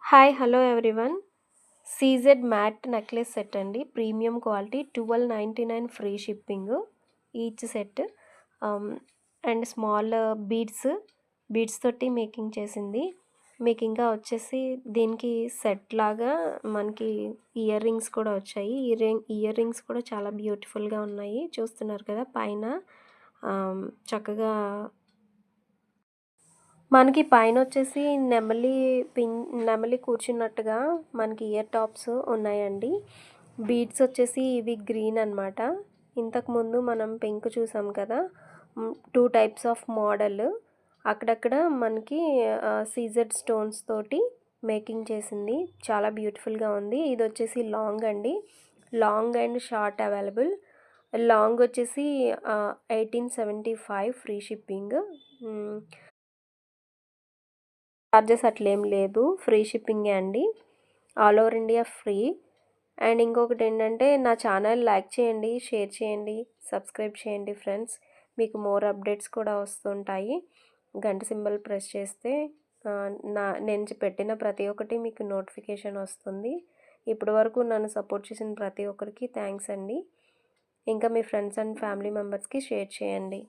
Hi hello everyone. CZ matte necklace set అండి. Premium quality 1299 free shipping each set. And small beads తోటి making చేసింది. మీకు ఇంకా వచ్చేసి దీనికి సెట్ లాగా మనకి ఇయర్ రింగ్స్ కూడా వచ్చాయి. ఇయర్ రింగ్స్ కూడా చాలా బ్యూటిఫుల్గా ఉన్నాయి. చూస్తున్నారు కదా పైన చక్కగా మనకి పైనొచ్చేసి నెమలి కూర్చున్నట్టుగా మనకి ఇయర్ టాప్స్ ఉన్నాయండి. బీడ్స్ వచ్చేసి ఇవి గ్రీన్ అనమాట. ఇంతకుముందు మనం పింక్ చూసాం కదా. 2 టైప్స్ ఆఫ్ మోడల్. అక్కడక్కడ మనకి సీజెడ్ స్టోన్స్ తోటి మేకింగ్ చేసింది. చాలా బ్యూటిఫుల్గా ఉంది. ఇది వచ్చేసి లాంగ్ అండి. Long and short available. Long వచ్చేసి 1875 ఫ్రీ షిప్పింగ్. చార్జెస్ అట్లేం లేదు, ఫ్రీ షిప్పింగే అండి. All over India free. And ఇంకొకటి ఏంటంటే నా ఛానల్ లైక్ చేయండి, షేర్ చేయండి, సబ్స్క్రైబ్ చేయండి ఫ్రెండ్స్. మీకు మోర్ అప్డేట్స్ కూడా వస్తుంటాయి. గంట సింబల్ ప్రెస్ చేస్తే నేను పెట్టిన ప్రతి ఒక్కటి మీకు నోటిఫికేషన్ వస్తుంది. ఇప్పటి వరకు నన్ను సపోర్ట్ చేసిన ప్రతి ఒక్కరికి థ్యాంక్స్ అండి. ఇంకా మీ ఫ్రెండ్స్ అండ్ ఫ్యామిలీ మెంబర్స్కి షేర్ చేయండి.